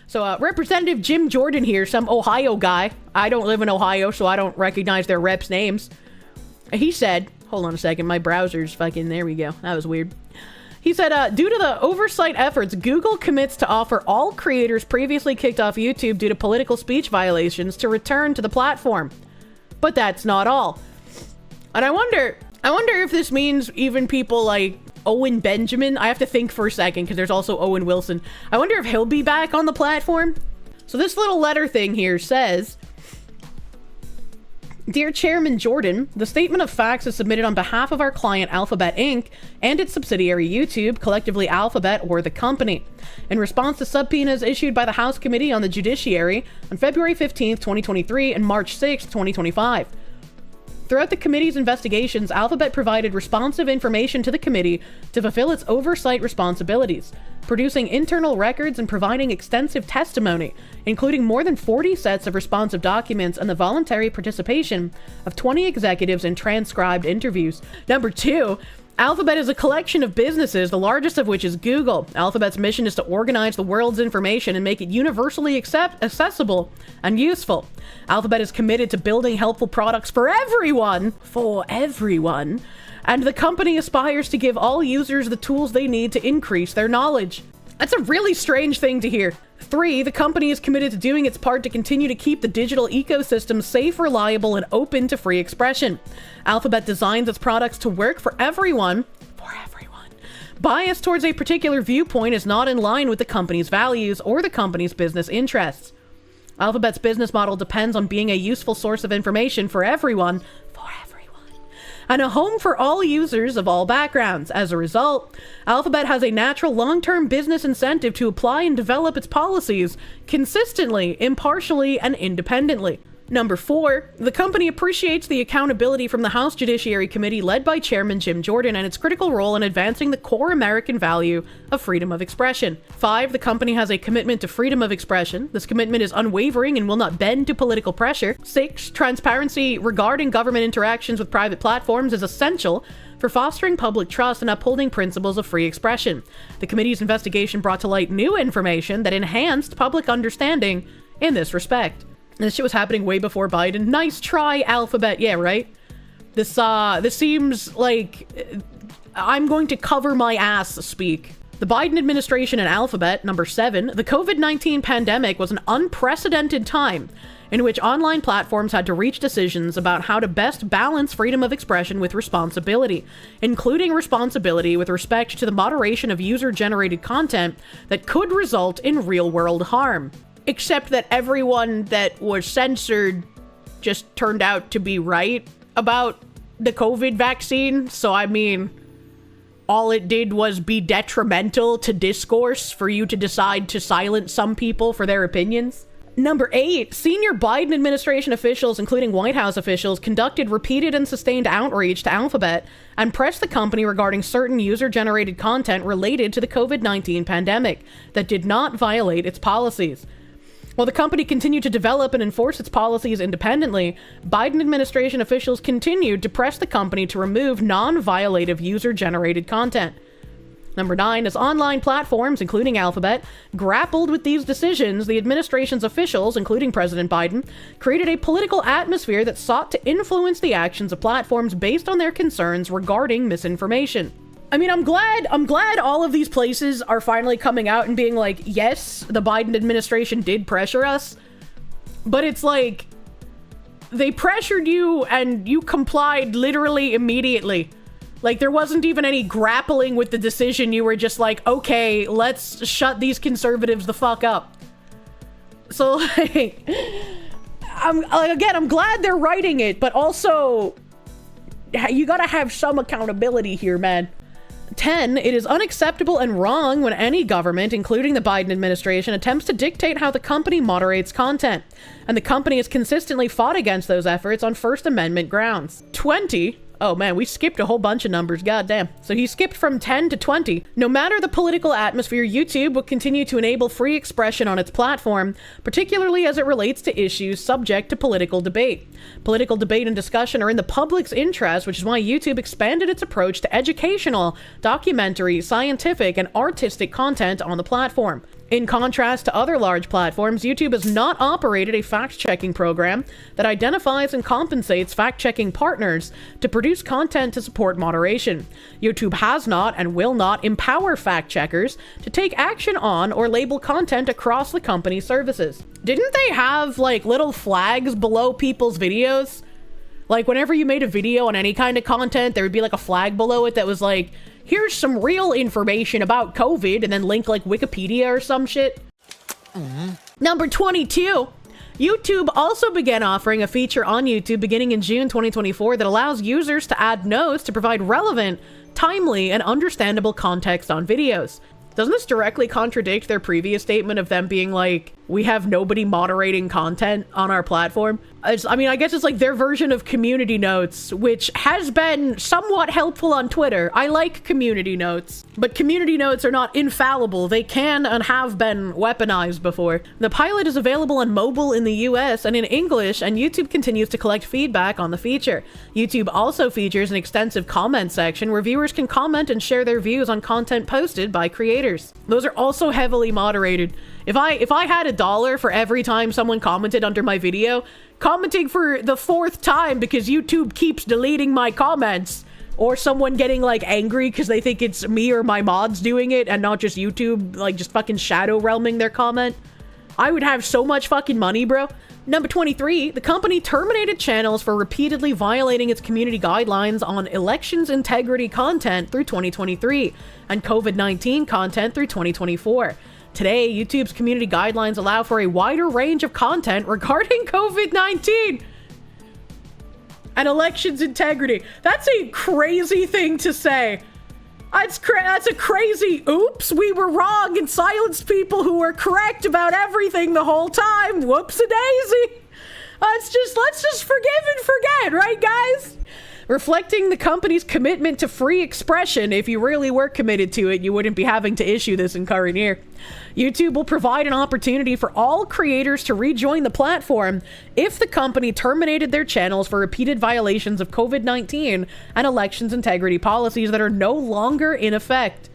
So Representative Jim Jordan here, some Ohio guy. I don't live in Ohio, so I don't recognize their reps' names. He said, hold on a second, my browser's fucking, there we go. That was weird. He said, due to the oversight efforts, Google commits to offer all creators previously kicked off YouTube due to political speech violations to return to the platform. But that's not all. And I wonder if this means even people like Owen Benjamin. I have to think for a second because there's also Owen Wilson. I wonder if he'll be back on the platform. So this little letter thing here says, Dear Chairman Jordan, the statement of facts is submitted on behalf of our client Alphabet Inc. and its subsidiary YouTube, collectively Alphabet or the company, in response to subpoenas issued by the House Committee on the Judiciary on February 15th, 2023 and March 6th, 2025. Throughout the committee's investigations, Alphabet provided responsive information to the committee to fulfill its oversight responsibilities, producing internal records and providing extensive testimony, including more than 40 sets of responsive documents and the voluntary participation of 20 executives in transcribed interviews. Number 2, Alphabet is a collection of businesses, the largest of which is Google. Alphabet's mission is to organize the world's information and make it universally accessible and useful. Alphabet is committed to building helpful products for everyone, and the company aspires to give all users the tools they need to increase their knowledge. That's a really strange thing to hear. 3, the company is committed to doing its part to continue to keep the digital ecosystem safe, reliable, and open to free expression. Alphabet designs its products to work for everyone. Bias towards a particular viewpoint is not in line with the company's values or the company's business interests. Alphabet's business model depends on being a useful source of information for everyone, and a home for all users of all backgrounds. As a result, Alphabet has a natural long-term business incentive to apply and develop its policies consistently, impartially, and independently. Number 4, the company appreciates the accountability from the House Judiciary Committee led by Chairman Jim Jordan and its critical role in advancing the core American value of freedom of expression. 5, the company has a commitment to freedom of expression. This commitment is unwavering and will not bend to political pressure. 6, transparency regarding government interactions with private platforms is essential for fostering public trust and upholding principles of free expression. The committee's investigation brought to light new information that enhanced public understanding in this respect. And this shit was happening way before Biden. Nice try, Alphabet. Yeah, right? This seems like I'm going to cover my ass speak. The Biden administration and Alphabet. Number 7, the COVID-19 pandemic was an unprecedented time in which online platforms had to reach decisions about how to best balance freedom of expression with responsibility, including responsibility with respect to the moderation of user-generated content that could result in real-world harm. Except that everyone that was censored just turned out to be right about the COVID vaccine. So, I mean, all it did was be detrimental to discourse for you to decide to silence some people for their opinions. Number 8, senior Biden administration officials, including White House officials, conducted repeated and sustained outreach to Alphabet and pressed the company regarding certain user-generated content related to the COVID-19 pandemic that did not violate its policies. While the company continued to develop and enforce its policies independently, Biden administration officials continued to press the company to remove non-violative user-generated content. Number 9, as online platforms, including Alphabet, grappled with these decisions, the administration's officials, including President Biden, created a political atmosphere that sought to influence the actions of platforms based on their concerns regarding misinformation. I mean, I'm glad all of these places are finally coming out and being like, yes, the Biden administration did pressure us, but it's like, they pressured you and you complied literally immediately. Like, there wasn't even any grappling with the decision. You were just like, okay, let's shut these conservatives the fuck up. So, like, I'm glad they're writing it, but also, you gotta have some accountability here, man. 10, it is unacceptable and wrong when any government, including the Biden administration, attempts to dictate how the company moderates content, and the company has consistently fought against those efforts on First Amendment grounds. 20, oh man, we skipped a whole bunch of numbers, goddamn. So he skipped from 10 to 20. No matter the political atmosphere, YouTube will continue to enable free expression on its platform, particularly as it relates to issues subject to political debate. Political debate and discussion are in the public's interest, which is why YouTube expanded its approach to educational, documentary, scientific, and artistic content on the platform. In contrast to other large platforms, YouTube has not operated a fact-checking program that identifies and compensates fact-checking partners to produce content to support moderation. YouTube has not and will not empower fact-checkers to take action on or label content across the company's services. Didn't they have, like, little flags below people's videos? Like, whenever you made a video on any kind of content, there would be, like, a flag below it that was like, here's some real information about COVID, and then link like Wikipedia or some shit. Number 22. YouTube also began offering a feature on YouTube beginning in June 2024 that allows users to add notes to provide relevant, timely, and understandable context on videos. Doesn't this directly contradict their previous statement of them being like, we have nobody moderating content on our platform? I mean, I guess it's like their version of community notes, which has been somewhat helpful on Twitter. I like community notes, but community notes are not infallible. They can and have been weaponized before. The pilot is available on mobile in the US and in English, and YouTube continues to collect feedback on the feature. YouTube also features an extensive comment section where viewers can comment and share their views on content posted by creators. Those are also heavily moderated. If I had $1 for every time someone commented under my video, commenting for the 4th time because YouTube keeps deleting my comments, or someone getting like angry because they think it's me or my mods doing it and not just YouTube like just fucking shadow realming their comment, I would have so much fucking money, bro. Number 23, the company terminated channels for repeatedly violating its community guidelines on elections integrity content through 2023 and COVID-19 content through 2024. Today, YouTube's community guidelines allow for a wider range of content regarding COVID-19 and elections integrity. That's a crazy thing to say. That's a crazy oops, we were wrong and silenced people who were correct about everything the whole time. Whoops-a-daisy. Let's just forgive and forget, right, guys? Reflecting the company's commitment to free expression. If you really were committed to it, you wouldn't be having to issue this in current year. YouTube will provide an opportunity for all creators to rejoin the platform if the company terminated their channels for repeated violations of COVID-19 and elections integrity policies that are no longer in effect.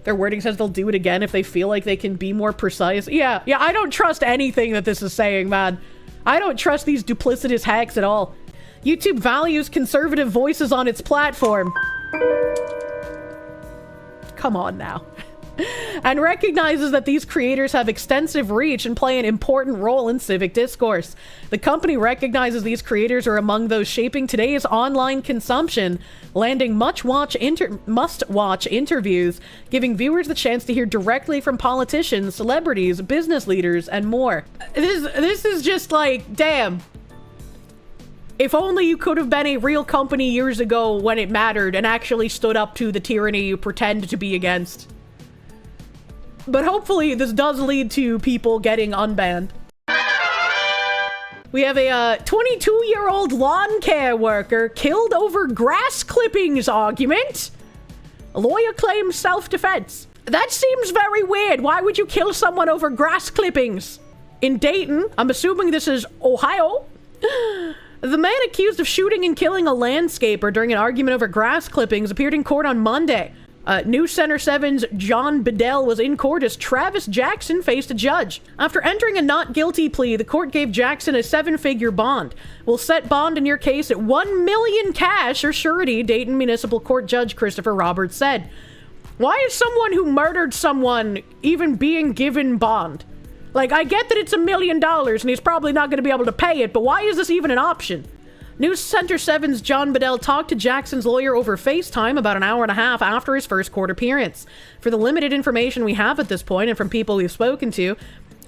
Their wording says they'll do it again if they feel like they can be more precise. Yeah, I don't trust anything that this is saying, man. I don't trust these duplicitous hacks at all. YouTube values conservative voices on its platform. Come on now. And recognizes that these creators have extensive reach and play an important role in civic discourse. The company recognizes these creators are among those shaping today's online consumption, landing must-watch interviews, giving viewers the chance to hear directly from politicians, celebrities, business leaders, and more. This is just like, damn. If only you could have been a real company years ago when it mattered and actually stood up to the tyranny you pretend to be against. But hopefully this does lead to people getting unbanned. We have a 22-year-old lawn care worker killed over grass clippings argument. A lawyer claims self-defense. That seems very weird. Why would you kill someone over grass clippings? In Dayton, I'm assuming this is Ohio, the man accused of shooting and killing a landscaper during an argument over grass clippings appeared in court on Monday. News Center 7's John Bedell was in court as Travis Jackson faced a judge. After entering a not guilty plea, the court gave Jackson a 7-figure bond. We'll set bond in your case at $1 million cash or surety, Dayton Municipal Court Judge Christopher Roberts said. Why is someone who murdered someone even being given bond? Like, I get that it's $1 million and he's probably not going to be able to pay it, but why is this even an option? News Center 7's John Bedell talked to Jackson's lawyer over FaceTime about an hour and a half after his first court appearance. For the limited information we have at this point and from people we've spoken to,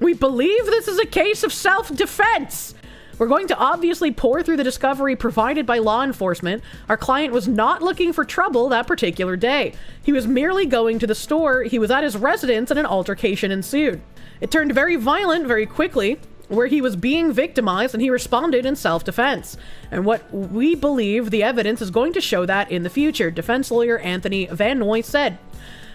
we believe this is a case of self-defense. We're going to obviously pour through the discovery provided by law enforcement. Our client was not looking for trouble that particular day. He was merely going to the store. He was at his residence and an altercation ensued. It turned very violent very quickly, where he was being victimized and he responded in self-defense. And what we believe the evidence is going to show that in the future, defense lawyer Anthony Van Noy said.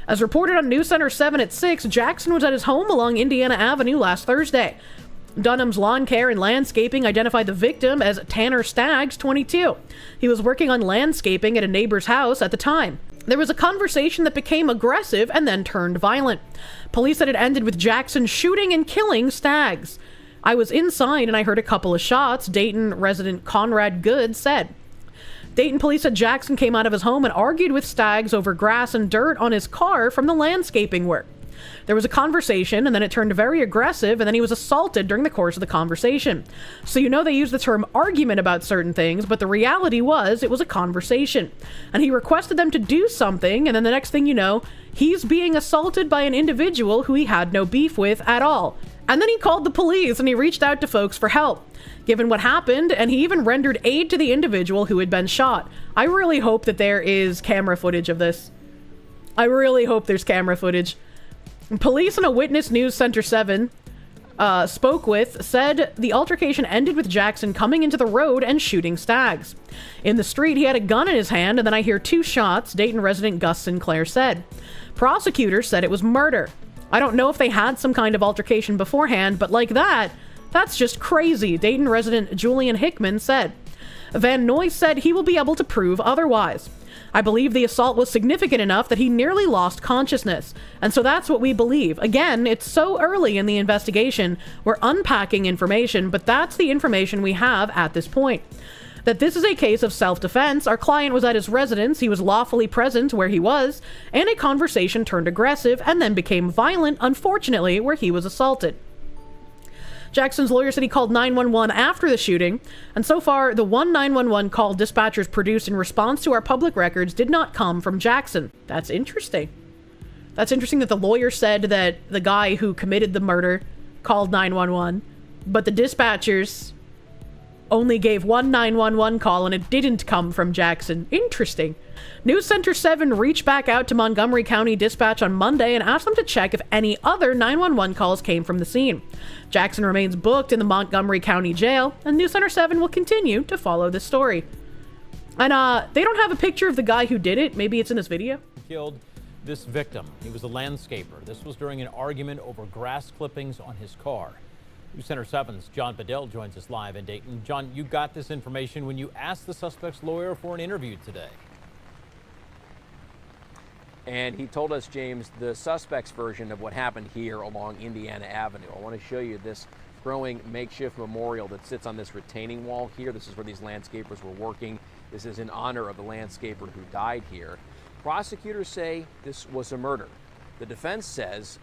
As reported on News Center 7 at 6, Jackson was at his home along Indiana Avenue last Thursday. Dunham's Lawn Care and Landscaping identified the victim as Tanner Staggs, 22. He was working on landscaping at a neighbor's house at the time. There was a conversation that became aggressive and then turned violent. Police said it ended with Jackson shooting and killing Staggs. I was inside and I heard a couple of shots, Dayton resident Conrad Good said. Dayton police said Jackson came out of his home and argued with Staggs over grass and dirt on his car from the landscaping work. There was a conversation, and then it turned very aggressive, and then he was assaulted during the course of the conversation. So you know they use the term argument about certain things, but the reality was it was a conversation. And he requested them to do something, and then the next thing you know, he's being assaulted by an individual who he had no beef with at all. And then he called the police, and he reached out to folks for help, given what happened, and he even rendered aid to the individual who had been shot. I really hope that there is camera footage of this. I really hope there's camera footage. Police and a witness News Center 7 spoke with said the altercation ended with Jackson coming into the road and shooting Staggs. In the street, he had a gun in his hand, and then I hear 2 shots, Dayton resident Gus Sinclair said. Prosecutors said it was murder. I don't know if they had some kind of altercation beforehand, but like that's just crazy, Dayton resident Julian Hickman said. Van Noy said he will be able to prove otherwise. I believe the assault was significant enough that he nearly lost consciousness. And so that's what we believe. Again, it's so early in the investigation. We're unpacking information, but that's the information we have at this point. That this is a case of self-defense. Our client was at his residence. He was lawfully present where he was, and a conversation turned aggressive and then became violent, unfortunately, where he was assaulted. Jackson's lawyer said he called 911 after the shooting, and so far, the one 911 call dispatchers produced in response to our public records did not come from Jackson. That's interesting. That's interesting that the lawyer said that the guy who committed the murder called 911, but the dispatchers only gave one 911 call and it didn't come from Jackson. Interesting. News Center 7 reached back out to Montgomery County Dispatch on Monday and asked them to check if any other 911 calls came from the scene. Jackson remains booked in the Montgomery County Jail, and News Center 7 will continue to follow this story. And they don't have a picture of the guy who did it. Maybe it's in this video. Killed this victim. He was a landscaper. This was during an argument over grass clippings on his car. News Center 7's John Bedell joins us live in Dayton. John, you got this information when you asked the suspect's lawyer for an interview today. And he told us, James, the suspect's version of what happened here along Indiana Avenue. I want to show you this growing makeshift memorial that sits on this retaining wall here. This is where these landscapers were working. This is in honor of the landscaper who died here. Prosecutors say this was a murder. The defense says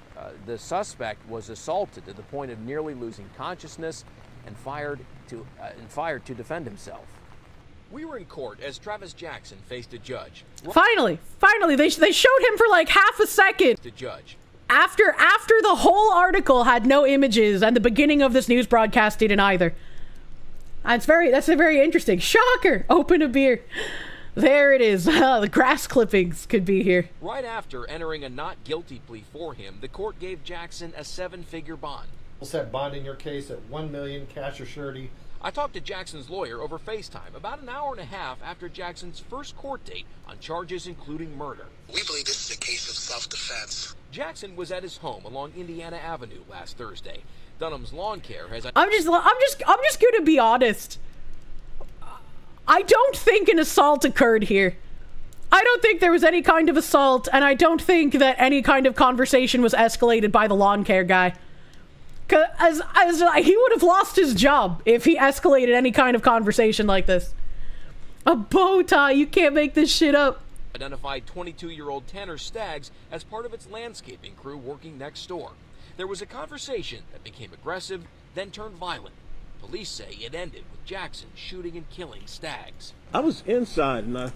the suspect was assaulted to the point of nearly losing consciousness and fired to defend himself. We were in court as Travis Jackson faced a judge. Finally, they showed him for like half a second. The judge. After the whole article had no images and the beginning of this news broadcast didn't either. That's very interesting. Shocker. Open a beer. There it is. The grass clippings could be here. Right after entering a not guilty plea for him, the court gave Jackson a 7-figure bond. We'll set bond in your case at $1 million, cash or surety. I talked to Jackson's lawyer over FaceTime about an hour and a half after Jackson's first court date on charges including murder. We believe this is a case of self-defense. Jackson was at his home along Indiana Avenue last Thursday. Dunham's Lawn Care has... I'm just gonna be honest. I don't think an assault occurred here. I don't think there was any kind of assault, and I don't think that any kind of conversation was escalated by the lawn care guy. As he would have lost his job if he escalated any kind of conversation like this. A bow tie, you can't make this shit up. Identified 22-year-old Tanner Staggs as part of its landscaping crew working next door. There was a conversation that became aggressive, then turned violent. Police say it ended with Jackson shooting and killing Staggs. I was inside and I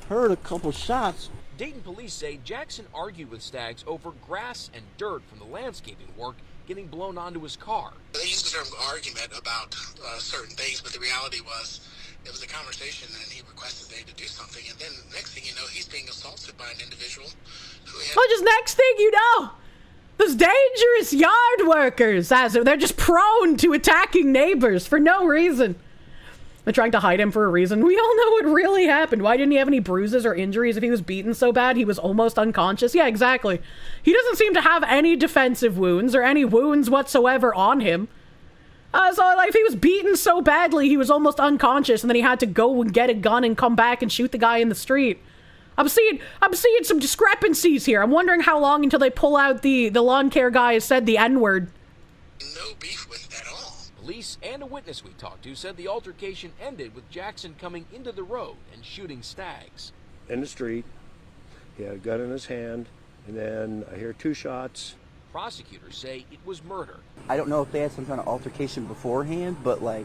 heard a couple shots. Dayton police say Jackson argued with Staggs over grass and dirt from the landscaping work getting blown onto his car. They used the term argument about certain things, but the reality was it was a conversation and he requested they to do something, and then next thing you know, he's being assaulted by an individual who had... Well, just next thing you know, those dangerous yard workers, they're just prone to attacking neighbors for no reason. They're trying to hide him for a reason. We all know what really happened. Why didn't he have any bruises or injuries if he was beaten so bad he was almost unconscious? Yeah, exactly. He doesn't seem to have any defensive wounds or any wounds whatsoever on him. So, like, if he was beaten so badly he was almost unconscious and then he had to go and get a gun and come back and shoot the guy in the street. I'm seeing some discrepancies here. I'm wondering how long until they pull out the lawn care guy has said the N-word. No beef with at all. Police and a witness we talked to said the altercation ended with Jackson coming into the road and shooting Stags. In the street, he had a gun in his hand, and then I hear 2 shots. Prosecutors say it was murder. I don't know if they had some kind of altercation beforehand, but like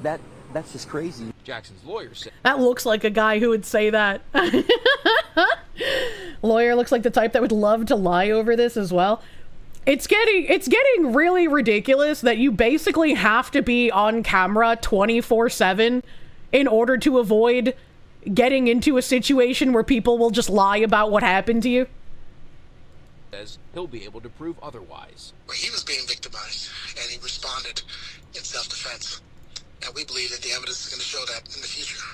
that's just crazy. Jackson's lawyer said That looks like a guy who would say that. Lawyer looks like the type that would love to lie over this as well. It's getting really ridiculous that you basically have to be on camera 24/7 in order to avoid getting into a situation where people will just lie about what happened to you. says he'll be able to prove otherwise. He was being victimized, and he responded in self-defense. And we believe that the evidence is going to show that in the future.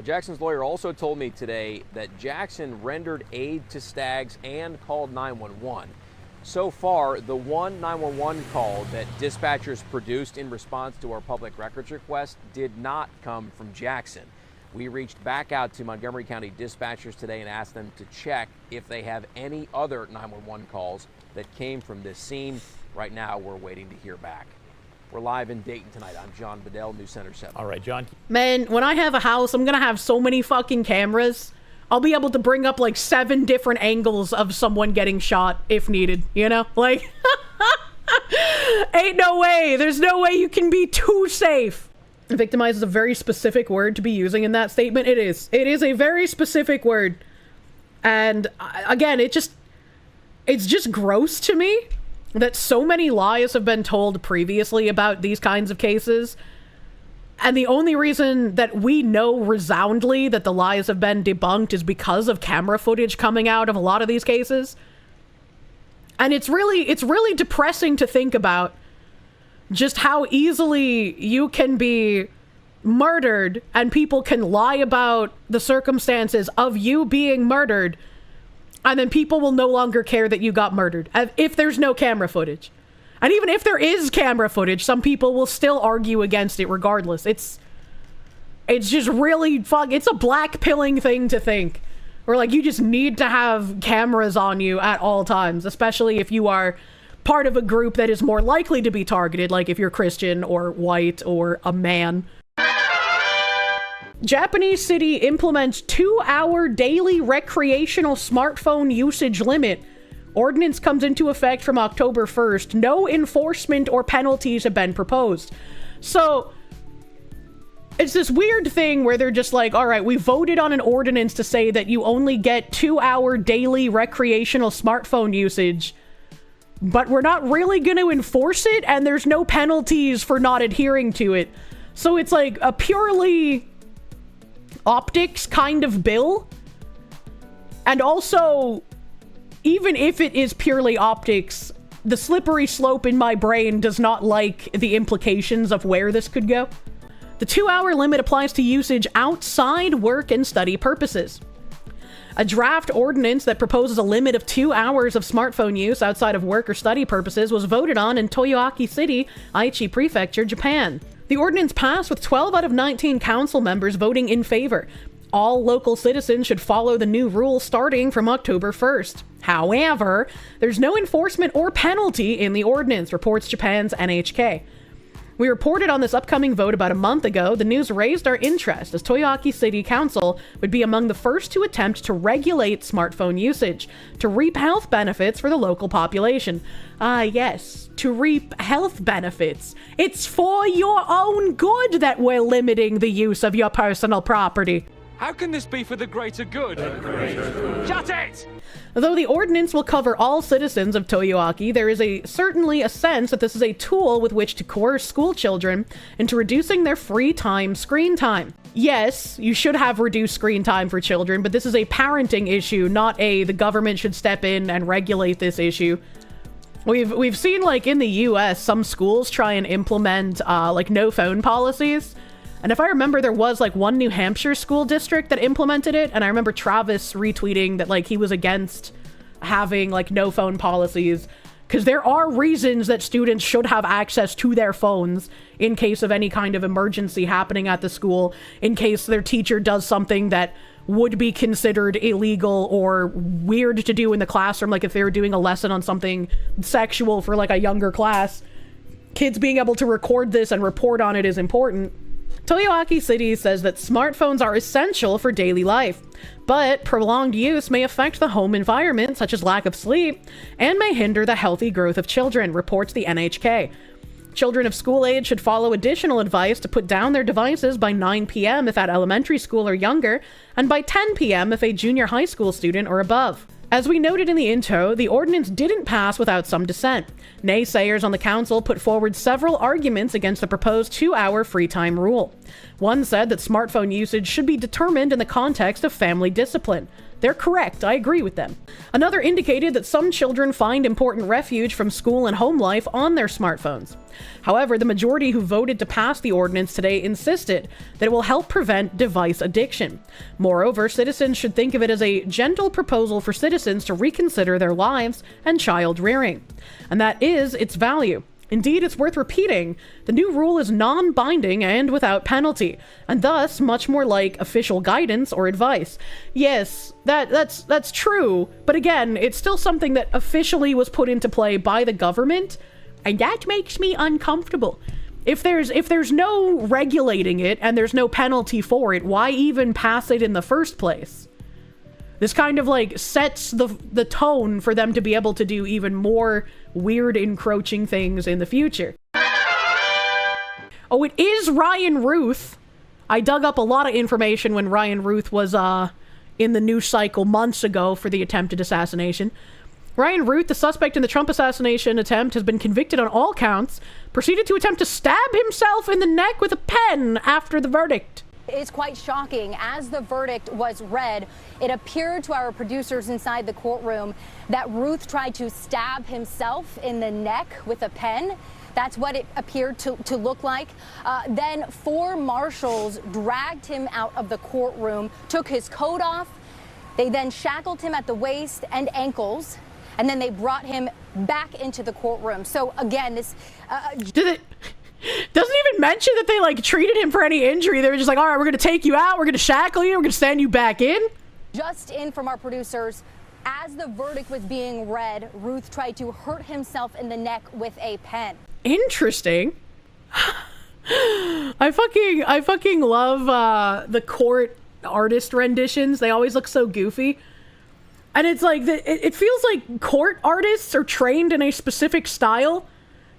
Jackson's lawyer also told me today that Jackson rendered aid to Stags and called 911. So far, the one 911 call that dispatchers produced in response to our public records request did not come from Jackson. We reached back out to Montgomery County dispatchers today and asked them to check if they have any other 911 calls that came from this scene. Right now, we're waiting to hear back. We're live in Dayton tonight. I'm John Bedell, News Center 7. All right, John. Man, when I have a house, I'm gonna have so many fucking cameras. I'll be able to bring up like 7 different angles of someone getting shot if needed, you know? Like, ain't no way. There's no way you can be too safe. Victimize is a very specific word to be using in that statement. It is. It is a very specific word. And again, it's just gross to me that so many lies have been told previously about these kinds of cases. And the only reason that we know resoundly that the lies have been debunked is because of camera footage coming out of a lot of these cases. And it's really depressing to think about just how easily you can be murdered and people can lie about the circumstances of you being murdered, and then people will no longer care that you got murdered if there's no camera footage. And even if there is camera footage, some people will still argue against it regardless. It's just really it's a black-pilling thing to think. Or like you just need to have cameras on you at all times, especially if you are part of a group that is more likely to be targeted, like if you're Christian or white or a man. Japanese city implements 2-hour daily recreational smartphone usage limit. Ordinance comes into effect from October 1st. No enforcement or penalties have been proposed. So it's this weird thing where they're just like, all right, we voted on an ordinance to say that you only get 2-hour daily recreational smartphone usage, but we're not really going to enforce it, and there's no penalties for not adhering to it. So it's like a purely optics kind of bill. And also, even if it is purely optics, the slippery slope in my brain does not like the implications of where this could go. The 2-hour limit applies to usage outside work and study purposes. A draft ordinance that proposes a limit of 2 hours of smartphone use outside of work or study purposes was voted on in Toyoaki City, Aichi Prefecture, Japan. The ordinance passed with 12 out of 19 council members voting in favor. All local citizens should follow the new rules starting from October 1st. However, there's no enforcement or penalty in the ordinance, reports Japan's NHK. We reported on this upcoming vote about a month ago. The news raised our interest as Toyoaki City Council would be among the first to attempt to regulate smartphone usage to reap health benefits for the local population. Yes, to reap health benefits. It's for your own good that we're limiting the use of your personal property. How can this be for the greater good? Shut it! Though the ordinance will cover all citizens of Toyoaki, there is certainly a sense that this is a tool with which to coerce school children into reducing their free time screen time. Yes, you should have reduced screen time for children, but this is a parenting issue, not the government should step in and regulate this issue. We've seen, like, in the US, some schools try and implement, like, no phone policies. And if I remember, there was like one New Hampshire school district that implemented it. And I remember Travis retweeting that like he was against having like no phone policies Because there are reasons that students should have access to their phones in case of any kind of emergency happening at the school, in case their teacher does something that would be considered illegal or weird to do in the classroom, like if they were doing a lesson on something sexual for like a younger class. Kids being able to record this and report on it is important. Toyoaki City says that smartphones are essential for daily life, but prolonged use may affect the home environment, such as lack of sleep, and may hinder the healthy growth of children, reports the NHK. Children of school age should follow additional advice to put down their devices by 9 p.m. if at elementary school or younger, and by 10 p.m. if a junior high school student or above. As we noted in the intro, the ordinance didn't pass without some dissent. Naysayers on the council put forward several arguments against the proposed 2-hour free time rule. One said that smartphone usage should be determined in the context of family discipline. They're correct, I agree with them. Another indicated that some children find important refuge from school and home life on their smartphones. However, the majority who voted to pass the ordinance today insisted that it will help prevent device addiction. Moreover, citizens should think of it as a gentle proposal for citizens to reconsider their lives and child rearing. And that is its value. Indeed, it's worth repeating, the new rule is non-binding and without penalty, and thus much more like official guidance or advice. Yes, that's true, but again, it's still something that officially was put into play by the government, and that makes me uncomfortable. If there's no regulating it and there's no penalty for it, why even pass it in the first place? This kind of like sets the tone for them to be able to do even more weird encroaching things in the future. Oh, it is Ryan Routh. I dug up a lot of information when Ryan Routh was in the news cycle months ago for the attempted assassination. Ryan Routh, the suspect in the Trump assassination attempt, has been convicted on all counts, proceeded to attempt to stab himself in the neck with a pen after the verdict. It's quite shocking. As the verdict was read, it appeared to our producers inside the courtroom that Routh tried to stab himself in the neck with a pen. That's what it appeared to look like. Then 4 marshals dragged him out of the courtroom, took his coat off. They then shackled him at the waist and ankles, and then they brought him back into the courtroom. So again, this... Doesn't even mention that they like treated him for any injury. They were just like, all right, we're going to take you out. We're going to shackle you. We're going to stand you back in. Just in from our producers, as the verdict was being read, Routh tried to hurt himself in the neck with a pen. Interesting. I fucking love the court artist renditions. They always look so goofy. And it's like, it feels like court artists are trained in a specific style.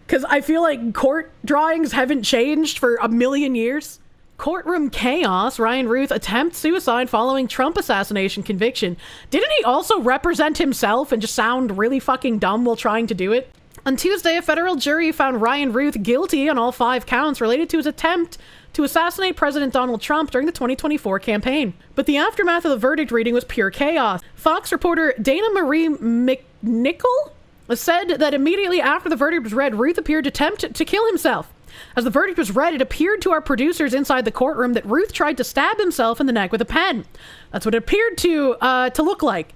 Because I feel like court drawings haven't changed for a million years. Courtroom chaos. Ryan Routh attempts suicide following Trump assassination conviction. Didn't he also represent himself and just sound really fucking dumb while trying to do it? On Tuesday, a federal jury found Ryan Routh guilty on all 5 counts related to his attempt to assassinate President Donald Trump during the 2024 campaign. But the aftermath of the verdict reading was pure chaos. Fox reporter Dana Marie McNichol said that immediately after the verdict was read, Routh appeared to attempt to kill himself. As the verdict was read, it appeared to our producers inside the courtroom that Routh tried to stab himself in the neck with a pen. That's what it appeared to look like.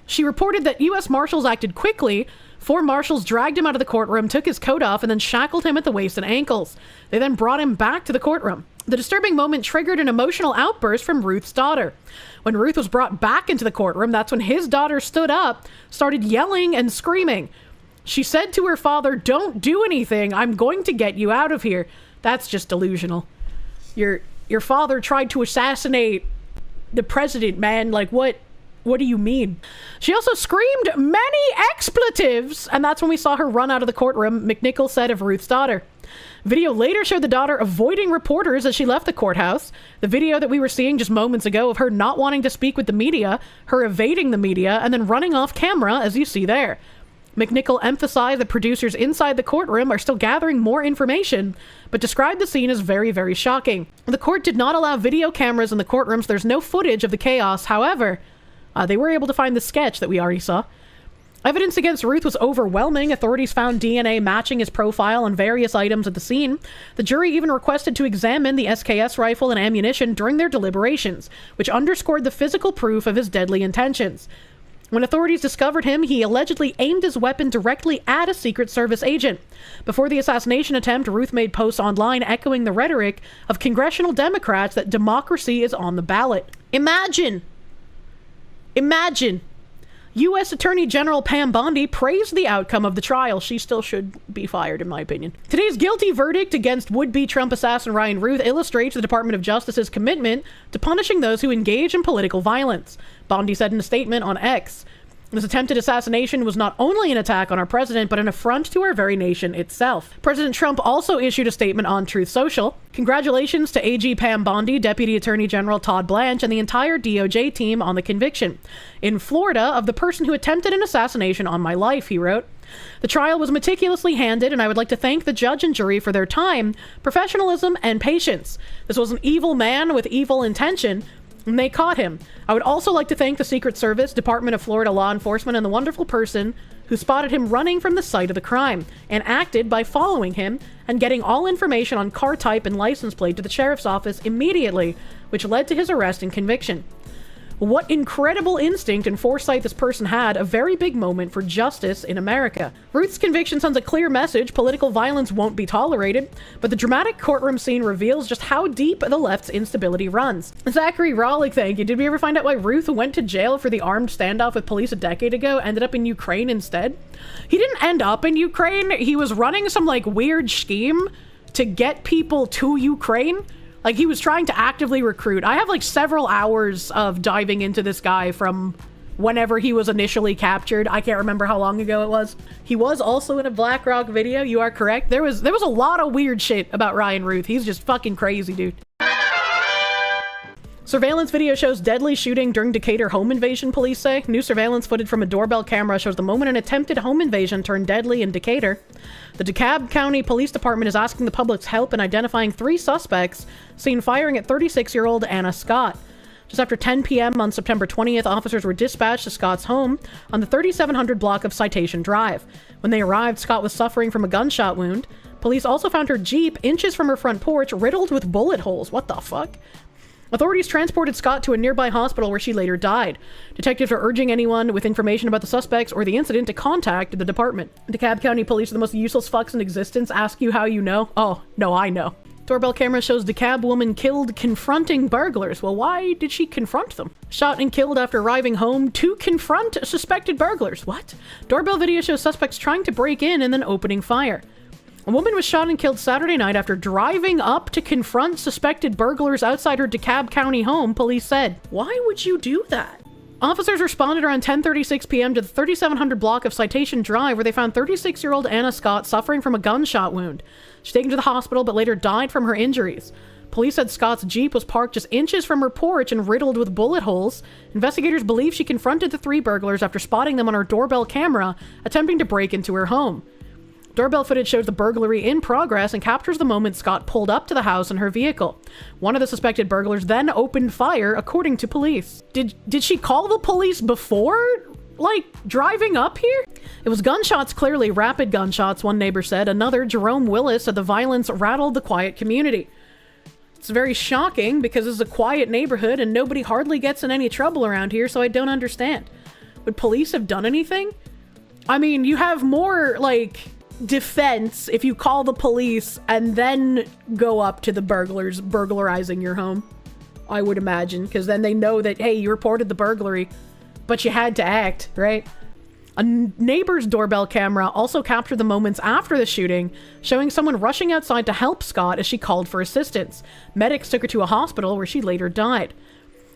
She reported that U.S. Marshals acted quickly. 4 marshals dragged him out of the courtroom, took his coat off, and then shackled him at the waist and ankles. They then brought him back to the courtroom. The disturbing moment triggered an emotional outburst from Routh's daughter. When Routh was brought back into the courtroom, that's when his daughter stood up, started yelling and screaming. She said to her father, "Don't do anything. I'm going to get you out of here." That's just delusional. Your father tried to assassinate the president, man. Like, what do you mean? She also screamed many expletives, and that's when we saw her run out of the courtroom, McNichol said of Routh's daughter. Video later showed the daughter avoiding reporters as she left the courthouse. The video that we were seeing just moments ago of her not wanting to speak with the media, her evading the media, and then running off camera, as you see there. McNichol emphasized that producers inside the courtroom are still gathering more information, but described the scene as very, very shocking. The court did not allow video cameras in the courtroom, so there's no footage of the chaos. However, they were able to find the sketch that we already saw. Evidence against Routh was overwhelming. Authorities found DNA matching his profile on various items at the scene. The jury even requested to examine the SKS rifle and ammunition during their deliberations, which underscored the physical proof of his deadly intentions. When authorities discovered him, he allegedly aimed his weapon directly at a Secret Service agent. Before the assassination attempt, Routh made posts online echoing the rhetoric of congressional Democrats that democracy is on the ballot. Imagine! U.S. Attorney General Pam Bondi praised the outcome of the trial. She still should be fired, in my opinion. Today's guilty verdict against would-be Trump assassin Ryan Routh illustrates the Department of Justice's commitment to punishing those who engage in political violence. Bondi said in a statement on X, "This attempted assassination was not only an attack on our president, but an affront to our very nation itself." President Trump also issued a statement on Truth Social. "Congratulations to AG Pam Bondi, Deputy Attorney General Todd Blanche, and the entire DOJ team on the conviction in Florida of the person who attempted an assassination on my life," he wrote. "The trial was meticulously handled, and I would like to thank the judge and jury for their time, professionalism, and patience. This was an evil man with evil intention, and they caught him. I would also like to thank the Secret Service, Department of Florida Law Enforcement, and the wonderful person who spotted him running from the site of the crime and acted by following him and getting all information on car type and license plate to the sheriff's office immediately, which led to his arrest and conviction." What incredible instinct and foresight this person had, a very big moment for justice in America. Routh's conviction sends a clear message: political violence won't be tolerated, but the dramatic courtroom scene reveals just how deep the left's instability runs. Zachary Rawlick, thank you. Did we ever find out why Routh went to jail for the armed standoff with police a decade ago, ended up in Ukraine instead? He didn't end up in Ukraine. He was running some weird scheme to get people to Ukraine. He was trying to actively recruit. I have several hours of diving into this guy from whenever he was initially captured. I can't remember how long ago it was. He was also in a BlackRock video. You are correct. There was a lot of weird shit about Ryan Routh. He's just fucking crazy, dude. Surveillance video shows deadly shooting during Decatur home invasion, police say. New surveillance footage from a doorbell camera shows the moment an attempted home invasion turned deadly in Decatur. The DeKalb County Police Department is asking the public's help in identifying 3 suspects seen firing at 36-year-old Anna Scott. Just after 10 p.m. on September 20th, officers were dispatched to Scott's home on the 3700 block of Citation Drive. When they arrived, Scott was suffering from a gunshot wound. Police also found her Jeep inches from her front porch riddled with bullet holes. What the fuck? Authorities transported Scott to a nearby hospital where she later died. Detectives are urging anyone with information about the suspects or the incident to contact the department. DeKalb County Police are the most useless fucks in existence. Ask you how you know? Oh, no, I know. Doorbell camera shows DeKalb woman killed confronting burglars. Well, why did she confront them? Shot and killed after arriving home to confront suspected burglars. What? Doorbell video shows suspects trying to break in and then opening fire. A woman was shot and killed Saturday night after driving up to confront suspected burglars outside her DeKalb County home, police said. Why would you do that? Officers responded around 10:36 p.m. to the 3700 block of Citation Drive, where they found 36-year-old Anna Scott suffering from a gunshot wound. She was taken to the hospital, but later died from her injuries. Police said Scott's Jeep was parked just inches from her porch and riddled with bullet holes. Investigators believe she confronted the 3 burglars after spotting them on her doorbell camera, attempting to break into her home. Doorbell footage shows the burglary in progress and captures the moment Scott pulled up to the house in her vehicle. One of the suspected burglars then opened fire, according to police. Did she call the police before, driving up here? It was gunshots, clearly rapid gunshots, one neighbor said. Another, Jerome Willis, said the violence rattled the quiet community. It's very shocking because this is a quiet neighborhood and nobody hardly gets in any trouble around here, so I don't understand. Would police have done anything? I mean, you have more, defense if you call the police and then go up to the burglars burglarizing your home, I would imagine, because then they know that, hey, you reported the burglary, but you had to act, right? A neighbor's doorbell camera also captured the moments after the shooting, showing someone rushing outside to help Scott as she called for assistance. Medics took her to a hospital where she later died.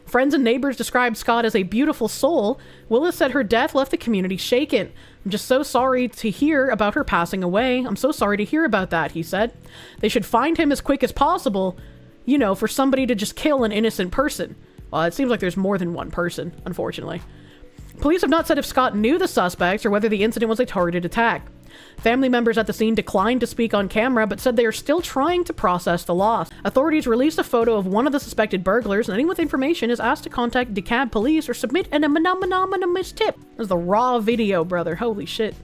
Friends and neighbors described Scott as a beautiful soul. Willis said her death left the community shaken. I'm just so sorry to hear about her passing away. I'm so sorry to hear about that, he said. They should find him as quick as possible, for somebody to just kill an innocent person. Well, it seems like there's more than one person, unfortunately. Police have not said if Scott knew the suspects or whether the incident was a targeted attack. Family members at the scene declined to speak on camera, but said they are still trying to process the loss. Authorities released a photo of one of the suspected burglars, and anyone with information is asked to contact DeKalb police or submit an anonymous tip. There's the raw video, brother. Holy shit.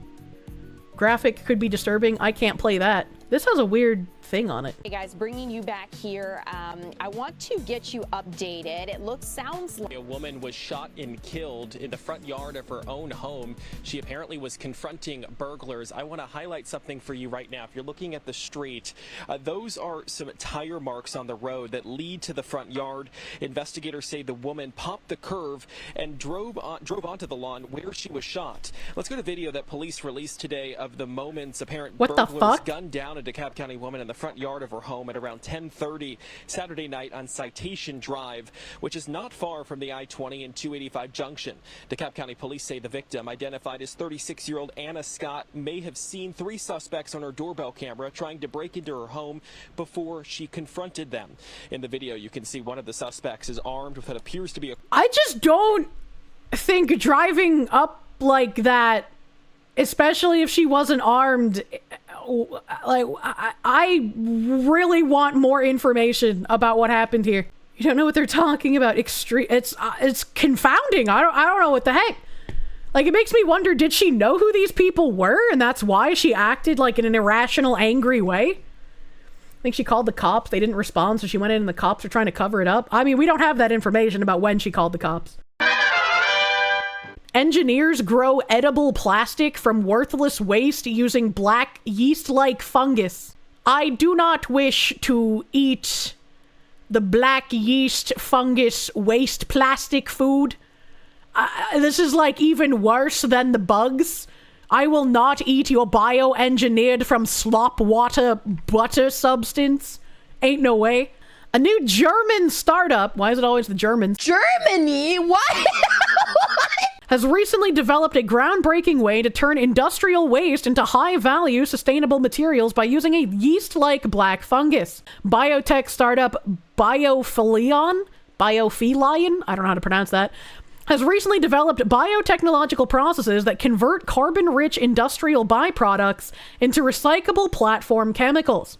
Graphic could be disturbing. I can't play that. This has a weird thing on it. Hey guys, bringing you back here. I want to get you updated. It sounds like a woman was shot and killed in the front yard of her own home. She apparently was confronting burglars. I want to highlight something for you right now. If you're looking at the street, those are some tire marks on the road that lead to the front yard. Investigators say the woman popped the curve and drove onto the lawn where she was shot. Let's go to video that police released today of the moment's apparent burglars gunned down a DeKalb County woman in the front yard of her home at around 10:30 Saturday night on Citation Drive, which is not far from the I-20 and 285 junction. DeKalb County police say the victim, identified as 36-year-old Anna Scott, may have seen 3 suspects on her doorbell camera trying to break into her home before she confronted them. In the video, you can see one of the suspects is armed with what appears to be a... I just don't think driving up like that, especially if she wasn't armed, like, I really want more information about what happened here. You don't know what they're talking about. It's confounding. I don't know what the heck. Like, it makes me wonder, did she know who these people were, and that's why she acted like in an irrational, angry way? I think she called the cops. They didn't respond, so she went in and the cops are trying to cover it up. I mean, we don't have that information about when she called the cops. Engineers grow edible plastic from worthless waste using black yeast-like fungus. I do not wish to eat the black yeast fungus waste plastic food. This is like even worse than the bugs. I will not eat your bioengineered from slop water butter substance. Ain't no way. A new German startup, why is it always the Germans? Germany? What? Has recently developed a groundbreaking way to turn industrial waste into high-value sustainable materials by using a yeast-like black fungus. Biotech startup Biophilion, I don't know how to pronounce that, has recently developed biotechnological processes that convert carbon-rich industrial byproducts into recyclable platform chemicals.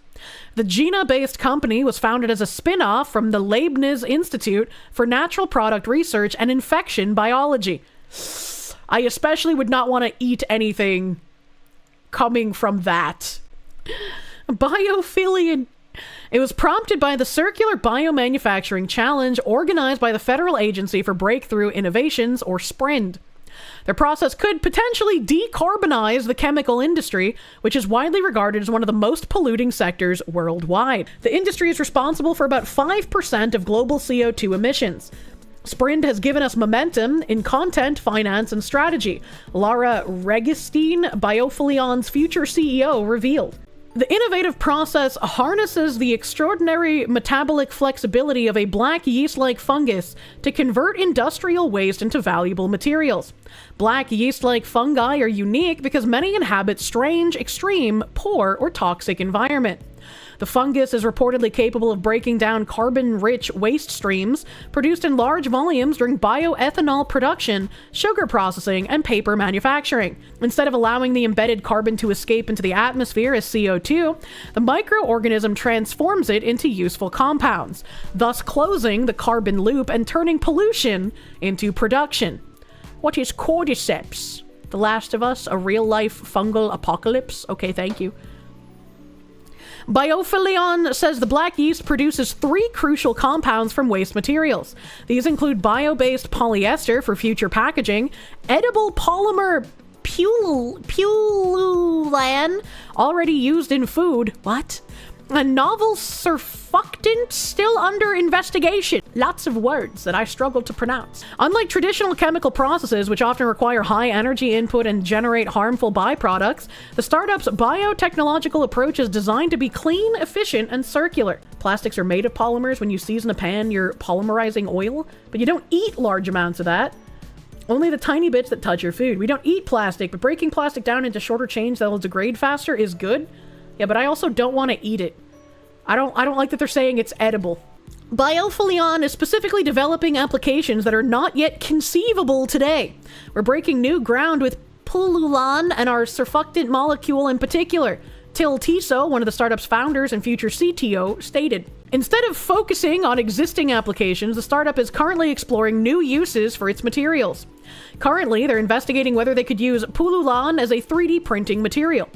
The Jena-based company was founded as a spin-off from the Leibniz Institute for Natural Product Research and Infection Biology. I especially would not want to eat anything coming from that. Biophilion. It was prompted by the Circular Biomanufacturing Challenge organized by the Federal Agency for Breakthrough Innovations, or SPRINT. Their process could potentially decarbonize the chemical industry, which is widely regarded as one of the most polluting sectors worldwide. The industry is responsible for about 5% of global CO2 emissions. Sprint has given us momentum in content, finance, and strategy, Lara Regestein, Biophilion's future CEO, revealed. The innovative process harnesses the extraordinary metabolic flexibility of a black yeast-like fungus to convert industrial waste into valuable materials. Black yeast-like fungi are unique because many inhabit strange, extreme, poor, or toxic environment. The fungus is reportedly capable of breaking down carbon-rich waste streams produced in large volumes during bioethanol production, sugar processing, and paper manufacturing. Instead of allowing the embedded carbon to escape into the atmosphere as CO2, the microorganism transforms it into useful compounds, thus closing the carbon loop and turning pollution into production. What is cordyceps? The Last of Us? A real-life fungal apocalypse? Okay, thank you. Biophilion says the black yeast produces 3 crucial compounds from waste materials. These include bio-based polyester for future packaging, edible polymer pullulan, already used in food. What? A novel surfactant still under investigation. Lots of words that I struggle to pronounce. Unlike traditional chemical processes, which often require high energy input and generate harmful byproducts, the startup's biotechnological approach is designed to be clean, efficient, and circular. Plastics are made of polymers. When you season a pan, you're polymerizing oil, but you don't eat large amounts of that. Only the tiny bits that touch your food. We don't eat plastic, but breaking plastic down into shorter chains that will degrade faster is good. Yeah, but I also don't want to eat it. I don't like that they're saying it's edible. Biophilion is specifically developing applications that are not yet conceivable today. We're breaking new ground with pullulan and our surfactant molecule in particular. Till Tiso, one of the startup's founders and future CTO, stated. Instead of focusing on existing applications, the startup is currently exploring new uses for its materials. Currently, they're investigating whether they could use pullulan as a 3D printing material.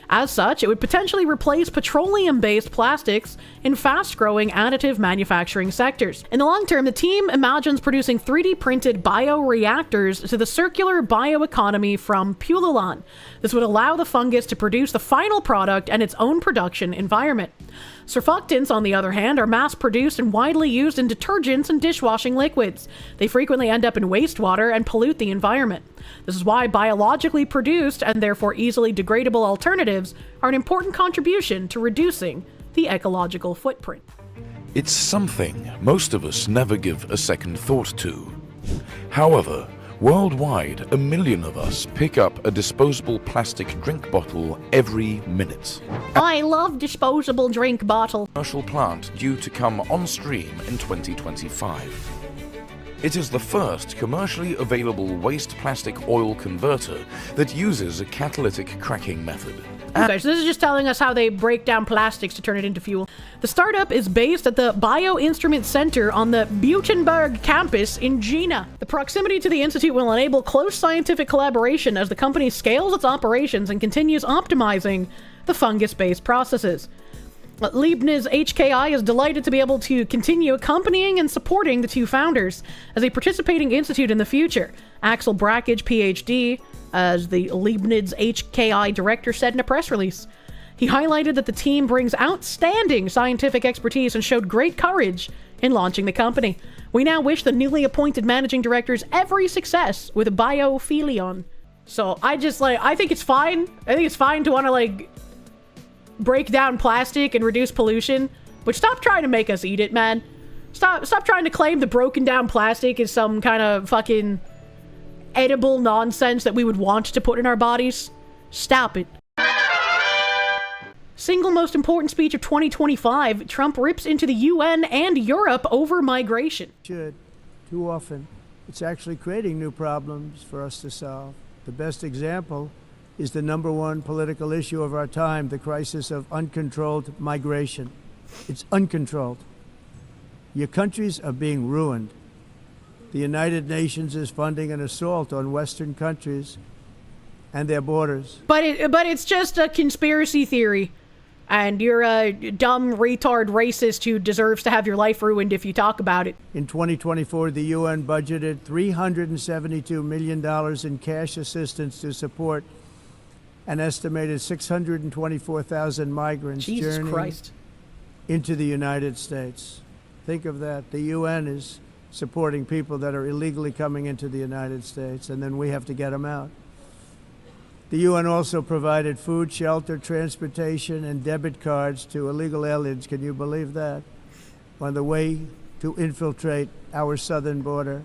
As such, it would potentially replace petroleum-based plastics in fast-growing additive manufacturing sectors. In the long term, the team imagines producing 3D-printed bioreactors to the circular bioeconomy from Pulilan. This would allow the fungus to produce the final product and its own production environment. Surfactants, on the other hand, are mass-produced and widely used in detergents and dishwashing liquids. They frequently end up in wastewater and pollute the environment. This is why biologically produced and therefore easily degradable alternatives are an important contribution to reducing the ecological footprint. It's something most of us never give a second thought to. However, worldwide, 1 million of us pick up a disposable plastic drink bottle every minute. I love disposable drink bottle. Commercial plant due to come on stream in 2025. It is the first commercially available waste plastic oil converter that uses a catalytic cracking method. Okay, so this is just telling us how they break down plastics to turn it into fuel. The startup is based at the Bioinstrument Center on the Buchenberg campus in Jena. The proximity to the institute will enable close scientific collaboration as the company scales its operations and continues optimizing the fungus-based processes. Leibniz HKI is delighted to be able to continue accompanying and supporting the two founders as a participating institute in the future. Axel Brackage, PhD, as the Leibniz HKI director, said in a press release. He highlighted that the team brings outstanding scientific expertise and showed great courage in launching the company. We now wish the newly appointed managing directors every success with Biophilion. So I think it's fine. I think it's fine to want to break down plastic and reduce pollution, but stop trying to make us eat it, man. Stop trying to claim the broken down plastic is some kind of fucking edible nonsense that we would want to put in our bodies. Stop it. Single most important speech of 2025, Trump rips into the UN and Europe over migration. Too often, it's actually creating new problems for us to solve. The best example is the #1 political issue of our time, the crisis of uncontrolled migration. It's uncontrolled. Your countries are being ruined. The United Nations is funding an assault on Western countries and their borders. But it's just a conspiracy theory. And you're a dumb, retard racist who deserves to have your life ruined if you talk about it. In 2024, the UN budgeted $372 million in cash assistance to support an estimated 624,000 migrants journeying into the United States. Think of that. The UN is supporting people that are illegally coming into the United States, and then we have to get them out. The UN also provided food, shelter, transportation, and debit cards to illegal aliens. Can you believe that? On the way to infiltrate our southern border.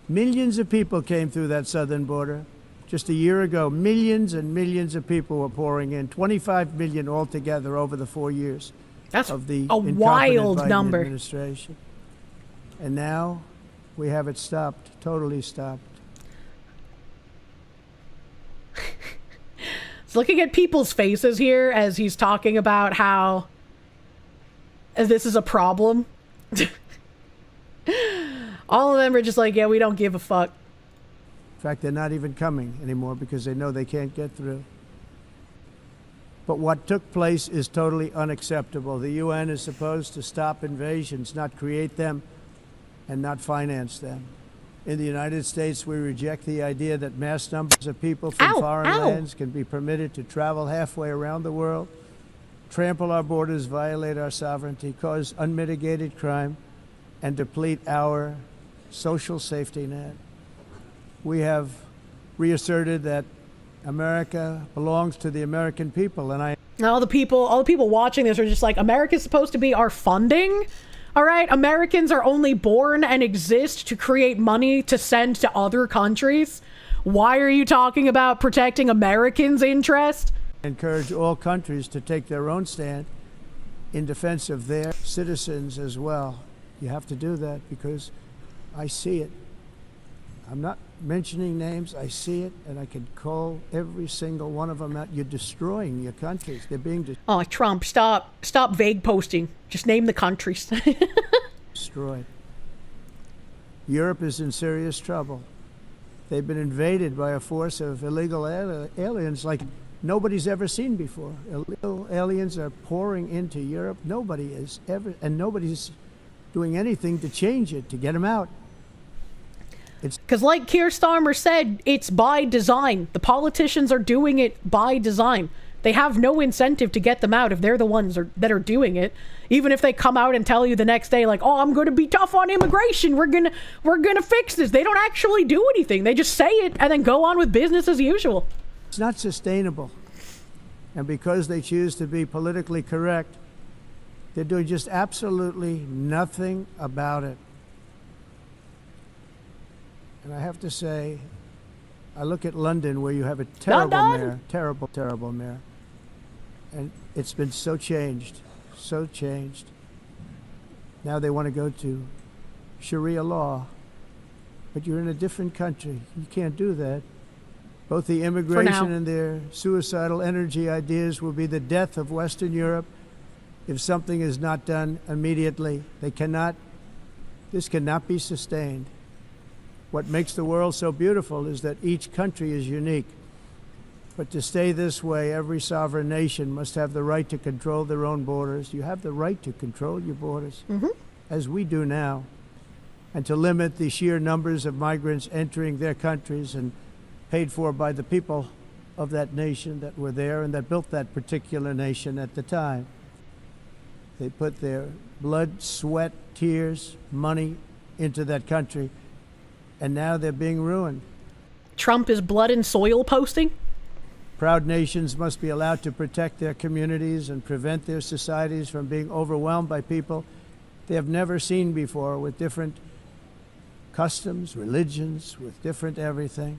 Millions of people came through that southern border. Just a year ago, millions and millions of people were pouring in, 25 million altogether over the 4 years of the a wild Biden number. administration. And now we have it stopped, totally stopped. Looking at people's faces here as he's talking about how this is a problem. All of them are just like, yeah, we don't give a fuck. In fact, they're not even coming anymore because they know they can't get through. But what took place is totally unacceptable. The UN is supposed to stop invasions, not create them and not finance them. In the United States, we reject the idea that mass numbers of people from foreign lands can be permitted to travel halfway around the world, trample our borders, violate our sovereignty, cause unmitigated crime, and deplete our social safety net. We have reasserted that America belongs to the American people, and all the people watching this are just like, America's supposed to be our funding? All right, Americans are only born and exist to create money to send to other countries. Why are you talking about protecting Americans' interest? Encourage all countries to take their own stand in defense of their citizens as well. You have to do that because I see it. I'm not mentioning names. I see it, and I can call every single one of them out. You're destroying your countries. They're being Oh, Trump, stop vague posting. Just name the countries. destroyed. Europe is in serious trouble. They've been invaded by a force of illegal aliens like nobody's ever seen before. Illegal aliens are pouring into Europe. Nobody is ever, and nobody's doing anything to change it, to get them out. Because like Keir Starmer said, it's by design. The politicians are doing it by design. They have no incentive to get them out if they're the ones that are doing it. Even if they come out and tell you the next day, like, oh, I'm going to be tough on immigration. We're gonna fix this. They don't actually do anything. They just say it and then go on with business as usual. It's not sustainable. And because they choose to be politically correct, they're doing just absolutely nothing about it. And I have to say, I look at London, where you have a terrible mayor, terrible mayor. And it's been so changed. Now they want to go to Sharia law. But you're in a different country. You can't do that. Both the immigration and their suicidal energy ideas will be the death of Western Europe if something is not done immediately. This cannot be sustained. What makes the world so beautiful is that each country is unique. But to stay this way, every sovereign nation must have the right to control their own borders. You have the right to control your borders, as we do now, and to limit the sheer numbers of migrants entering their countries and paid for by the people of that nation that were there and that built that particular nation at the time. They put their blood, sweat, tears, money into that country, and now they're being ruined. Trump is blood and soil posting? Proud nations must be allowed to protect their communities and prevent their societies from being overwhelmed by people they have never seen before, with different customs, religions, with different everything.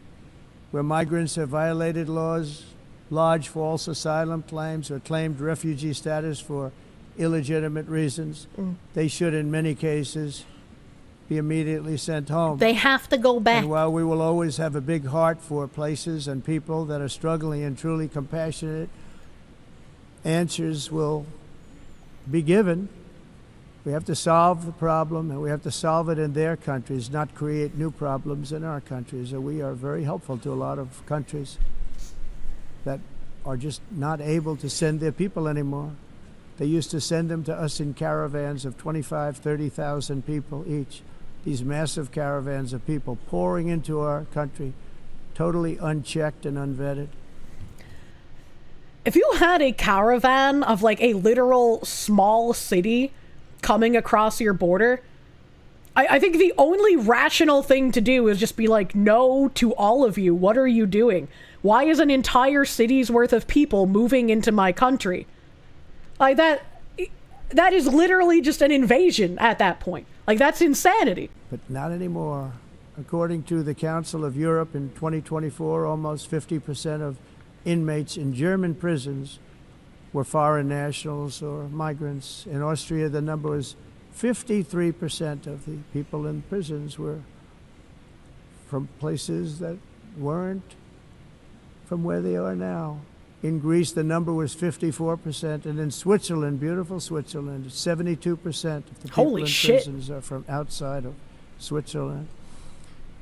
Where migrants have violated laws, lodged false asylum claims, or claimed refugee status for illegitimate reasons, they should, in many cases, be immediately sent home. They have to go back. And while we will always have a big heart for places and people that are struggling and truly compassionate, answers will be given. We have to solve the problem, and we have to solve it in their countries, not create new problems in our countries. And we are very helpful to a lot of countries that are just not able to send their people anymore. They used to send them to us in caravans of 25,000, 30,000 people each. These massive caravans of people pouring into our country, totally unchecked and unvetted. If you had a caravan of like a literal small city coming across your border, I think the only rational thing to do is just be like, no to all of you. What are you doing? Why is an entire city's worth of people moving into my country? Like that is literally just an invasion at that point. Like, that's insanity. But not anymore. According to the Council of Europe, in 2024, almost 50% of inmates in German prisons were foreign nationals or migrants. In Austria, the number was 53% of the people in prisons were from places that weren't from where they are now. In Greece, the number was 54%, and in Switzerland, beautiful Switzerland, 72% of the people in prisons are from outside of Switzerland.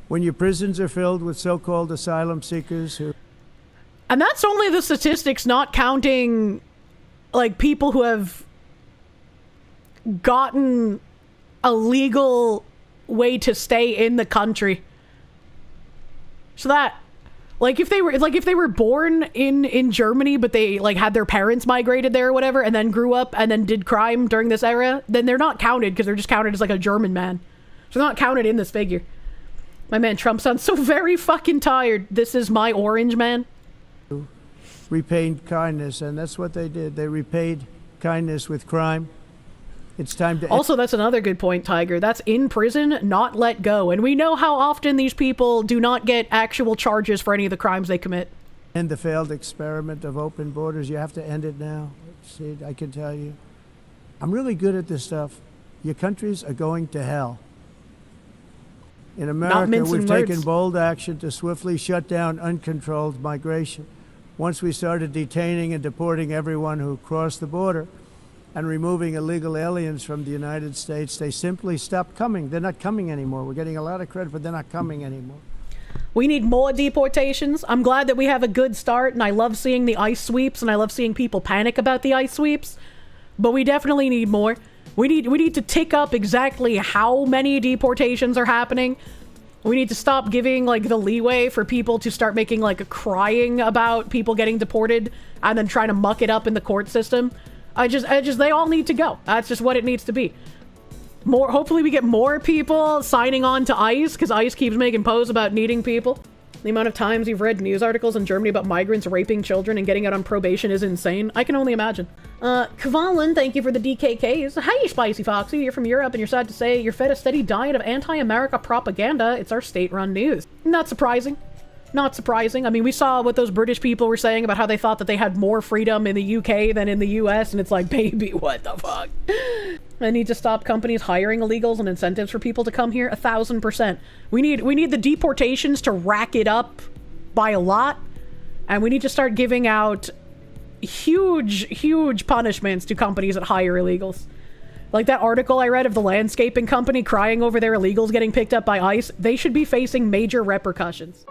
When your prisons are filled with so-called asylum seekers who... And that's only the statistics, not counting, like, people who have gotten a legal way to stay in the country. So that... Like if they were born in Germany, but they like had their parents migrated there or whatever, and then grew up and then did crime during this era, then they're not counted because they're just counted as like a German man. So they're not counted in this figure. My man Trump sounds so very fucking tired. This is my orange man. Repaid kindness, and that's what they did. They repaid kindness with crime. It's time to... Also, that's another good point, Tiger. That's in prison, not let go. And we know how often these people do not get actual charges for any of the crimes they commit. End the failed experiment of open borders. You have to end it now. See, I can tell you. I'm really good at this stuff. Your countries are going to hell. In America, we've taken bold action to swiftly shut down uncontrolled migration. Once we started detaining and deporting everyone who crossed the border, and removing illegal aliens from the United States, they simply stopped coming. They're not coming anymore. We're getting a lot of credit, but they're not coming anymore. We need more deportations. I'm glad that we have a good start, and I love seeing the ICE sweeps, and I love seeing people panic about the ICE sweeps. But we definitely need more. We need to tick up exactly how many deportations are happening. We need to stop giving, like, the leeway for people to start making, like, crying about people getting deported and then trying to muck it up in the court system. They all need to go. That's just what it needs to be. Hopefully we get more people signing on to ICE, because ICE keeps making posts about needing people. The amount of times you've read news articles in Germany about migrants raping children and getting out on probation is insane. I can only imagine. Kvalin, thank you for the DKKs. Hey, Spicy Foxy, you're from Europe and you're sad to say you're fed a steady diet of anti-America propaganda. It's our state-run news. Not surprising. Not surprising. I mean, we saw what those British people were saying about how they thought that they had more freedom in the UK than in the US, and it's like, baby, what the fuck? I need to stop companies hiring illegals and incentives for people to come here 1,000%. We need the deportations to rack it up by a lot, and we need to start giving out huge punishments to companies that hire illegals. Like that article I read of the landscaping company crying over their illegals getting picked up by ICE. They should be facing major repercussions.